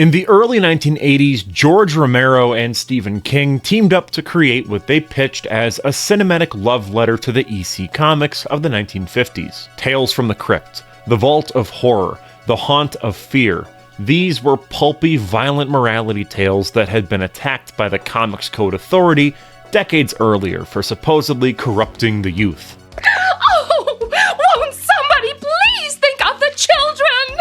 In the early 1980s, George Romero and Stephen King teamed up to create what they pitched as a cinematic love letter to the EC comics of the 1950s. Tales from the Crypt, The Vault of Horror, The Haunt of Fear. These were pulpy, violent morality tales that had been attacked by the Comics Code Authority decades earlier for supposedly corrupting the youth. Oh, won't somebody please think of the children?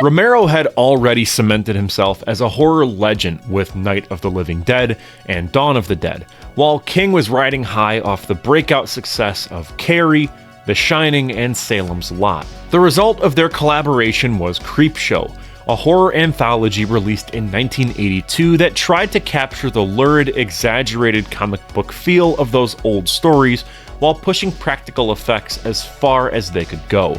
Romero had already cemented himself as a horror legend with Night of the Living Dead and Dawn of the Dead, while King was riding high off the breakout success of Carrie, The Shining, and Salem's Lot. The result of their collaboration was Creepshow, a horror anthology released in 1982 that tried to capture the lurid, exaggerated comic book feel of those old stories while pushing practical effects as far as they could go.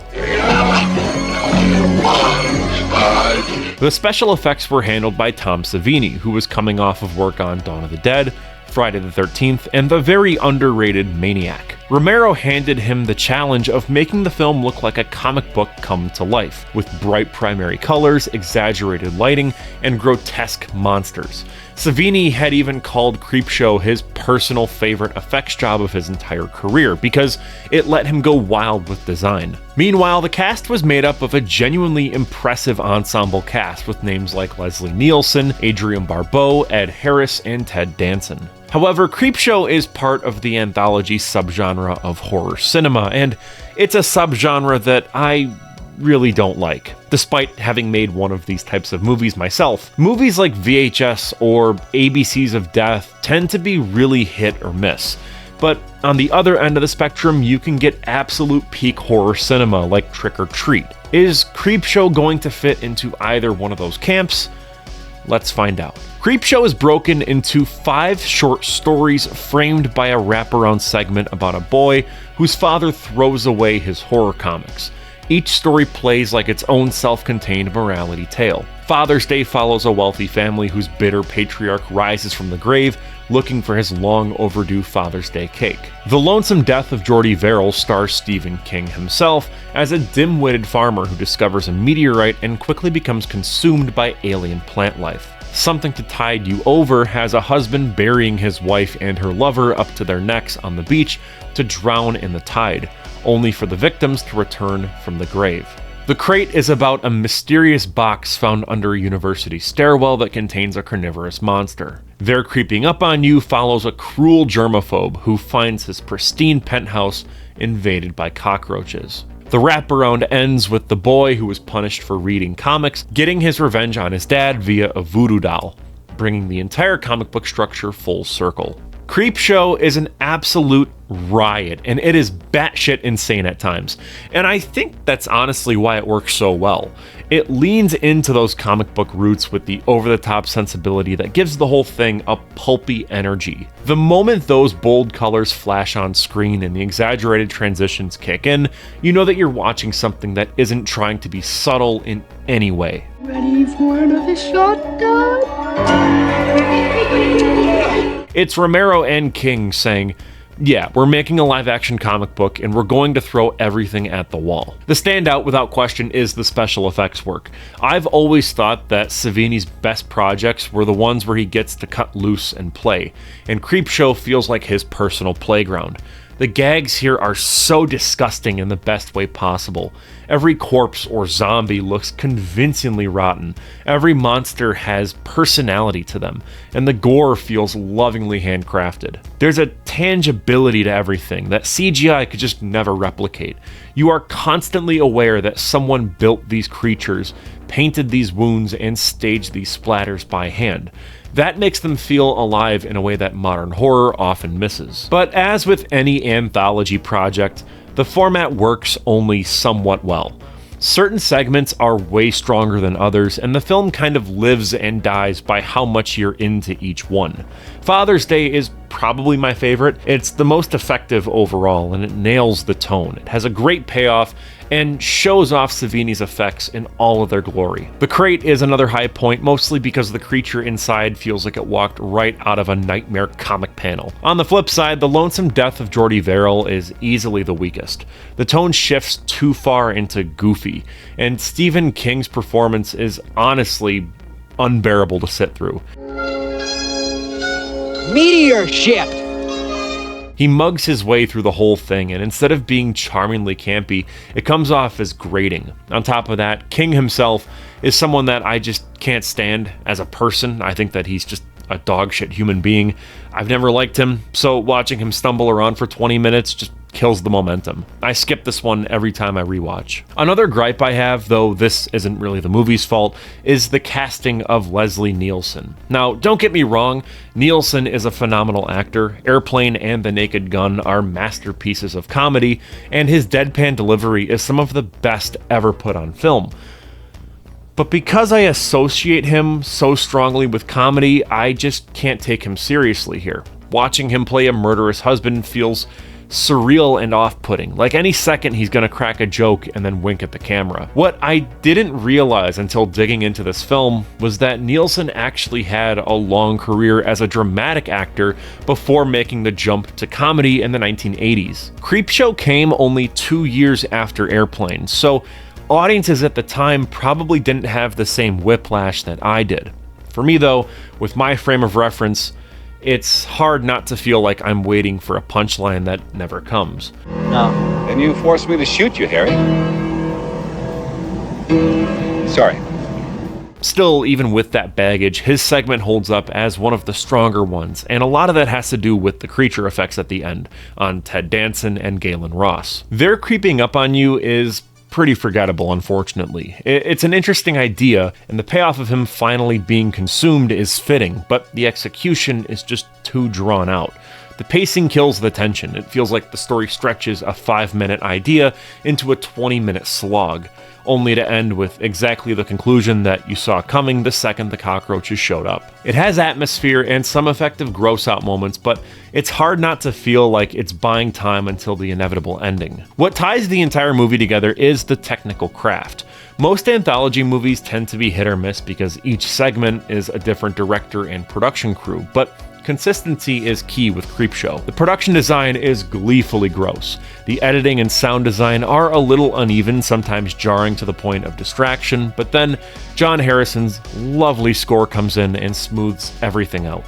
The special effects were handled by Tom Savini, who was coming off of work on Dawn of the Dead, Friday the 13th, and the very underrated Maniac. Romero handed him the challenge of making the film look like a comic book come to life, with bright primary colors, exaggerated lighting, and grotesque monsters. Savini had even called Creepshow his personal favorite effects job of his entire career, because it let him go wild with design. Meanwhile, the cast was made up of a genuinely impressive ensemble cast with names like Leslie Nielsen, Adrienne Barbeau, Ed Harris, and Ted Danson. However, Creepshow is part of the anthology subgenre of horror cinema, and it's a subgenre that I really don't like, despite having made one of these types of movies myself. Movies like VHS or ABCs of Death tend to be really hit or miss. But on the other end of the spectrum, you can get absolute peak horror cinema like Trick or Treat. Is Creepshow going to fit into either one of those camps? Let's find out. Creepshow is broken into 5 short stories framed by a wraparound segment about a boy whose father throws away his horror comics. Each story plays like its own self-contained morality tale. Father's Day follows a wealthy family whose bitter patriarch rises from the grave looking for his long overdue Father's Day cake. The Lonesome Death of Jordy Verrill stars Stephen King himself as a dim-witted farmer who discovers a meteorite and quickly becomes consumed by alien plant life. Something to Tide You Over has a husband burying his wife and her lover up to their necks on the beach to drown in the tide, only for the victims to return from the grave. The Crate is about a mysterious box found under a university stairwell that contains a carnivorous monster. Their Creeping Up on You follows a cruel germaphobe who finds his pristine penthouse invaded by cockroaches. The wraparound ends with the boy who was punished for reading comics getting his revenge on his dad via a voodoo doll, bringing the entire comic book structure full circle. Creepshow is an absolute riot, and it is batshit insane at times. And I think that's honestly why it works so well. It leans into those comic book roots with the over-the-top sensibility that gives the whole thing a pulpy energy. The moment those bold colors flash on screen and the exaggerated transitions kick in, you know that you're watching something that isn't trying to be subtle in any way. Ready for another shot, It's Romero and King saying, yeah, we're making a live-action comic book and we're going to throw everything at the wall. The standout, without question, is the special effects work. I've always thought that Savini's best projects were the ones where he gets to cut loose and play, and Creepshow feels like his personal playground. The gags here are so disgusting in the best way possible. Every corpse or zombie looks convincingly rotten. Every monster has personality to them, and the gore feels lovingly handcrafted. There's a tangibility to everything that CGI could just never replicate. You are constantly aware that someone built these creatures, painted these wounds, and staged these splatters by hand. That makes them feel alive in a way that modern horror often misses. But as with any anthology project, the format works only somewhat well. Certain segments are way stronger than others, and the film kind of lives and dies by how much you're into each one. Father's Day is probably my favorite. It's the most effective overall, and it nails the tone. It has a great payoff and shows off Savini's effects in all of their glory. The Crate is another high point, mostly because the creature inside feels like it walked right out of a nightmare comic panel. On the flip side, The Lonesome Death of Jordy Verrill is easily the weakest. The tone shifts too far into goofy, and Stephen King's performance is honestly unbearable to sit through. Meteor shit! He mugs his way through the whole thing, and instead of being charmingly campy, it comes off as grating. On top of that, King himself is someone that I just can't stand as a person. I think that he's just a dogshit human being. I've never liked him, so watching him stumble around for 20 minutes just kills the momentum. I skip this one every time I rewatch. Another gripe I have, though this isn't really the movie's fault, is the casting of Leslie Nielsen. Now, don't get me wrong, Nielsen is a phenomenal actor. Airplane and The Naked Gun are masterpieces of comedy, and his deadpan delivery is some of the best ever put on film. But because I associate him so strongly with comedy, I just can't take him seriously here. Watching him play a murderous husband feels surreal and off-putting. Like any second he's gonna crack a joke and then wink at the camera. What I didn't realize until digging into this film was that Nielsen actually had a long career as a dramatic actor before making the jump to comedy in the 1980s. Creepshow came only 2 years after Airplane, so audiences at the time probably didn't have the same whiplash that I did. For me though, with my frame of reference, it's hard not to feel like I'm waiting for a punchline that never comes. No. Then you forced me to shoot you, Harry. Sorry. Still, even with that baggage, his segment holds up as one of the stronger ones, and a lot of that has to do with the creature effects at the end, on Ted Danson and Galen Ross. Their creeping up on you is pretty forgettable, unfortunately. It's an interesting idea, and the payoff of him finally being consumed is fitting, but the execution is just too drawn out. The pacing kills the tension. It feels like the story stretches a 5-minute idea into a 20-minute slog, only to end with exactly the conclusion that you saw coming the second the cockroaches showed up. It has atmosphere and some effective gross-out moments, but it's hard not to feel like it's buying time until the inevitable ending. What ties the entire movie together is the technical craft. Most anthology movies tend to be hit or miss because each segment is a different director and production crew, but consistency is key with Creepshow. The production design is gleefully gross. The editing and sound design are a little uneven, sometimes jarring to the point of distraction, but then John Harrison's lovely score comes in and smooths everything out.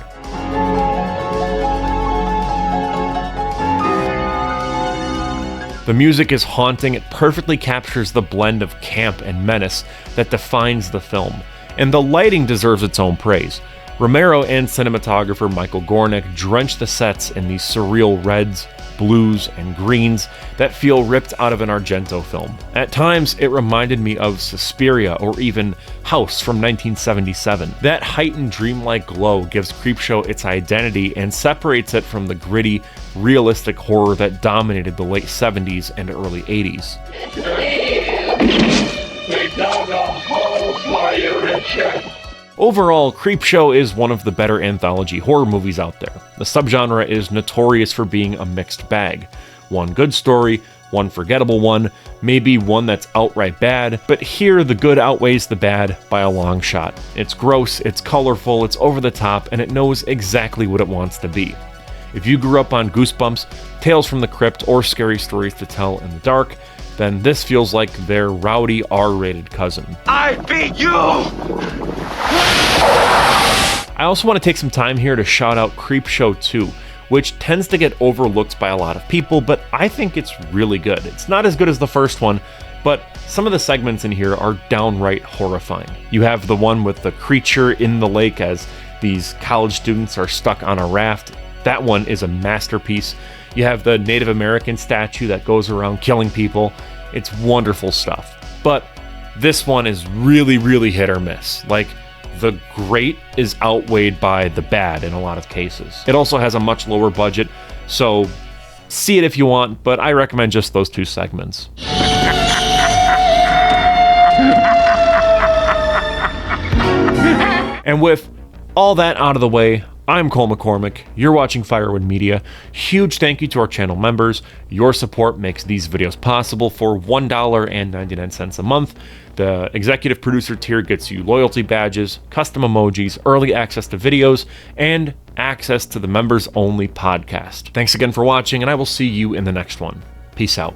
The music is haunting. It perfectly captures the blend of camp and menace that defines the film, and the lighting deserves its own praise. Romero and cinematographer Michael Gornick drench the sets in these surreal reds, blues, and greens that feel ripped out of an Argento film. At times, it reminded me of Suspiria or even House from 1977. That heightened dreamlike glow gives Creepshow its identity and separates it from the gritty, realistic horror that dominated the late 70s and early 80s. We dug a hole for you, Richard. Overall, Creepshow is one of the better anthology horror movies out there. The subgenre is notorious for being a mixed bag. One good story, one forgettable one, maybe one that's outright bad, but here the good outweighs the bad by a long shot. It's gross, it's colorful, it's over the top, and it knows exactly what it wants to be. If you grew up on Goosebumps, Tales from the Crypt, or Scary Stories to Tell in the Dark, then this feels like their rowdy R-rated cousin. I beat you! I also want to take some time here to shout out Creepshow 2, which tends to get overlooked by a lot of people, but I think it's really good. It's not as good as the first one, but some of the segments in here are downright horrifying. You have the one with the creature in the lake as these college students are stuck on a raft. That one is a masterpiece. You have the Native American statue that goes around killing people. It's wonderful stuff. But this one is really, really hit or miss. Like, the great is outweighed by the bad in a lot of cases. It also has a much lower budget, so see it if you want, but I recommend just those two segments. And with all that out of the way, I'm Cole McCormick, you're watching Firewood Media. Huge thank you to our channel members. Your support makes these videos possible. For $1.99 a month, the executive producer tier gets you loyalty badges, custom emojis, early access to videos, and access to the members-only podcast. Thanks again for watching, and I will see you in the next one. Peace out.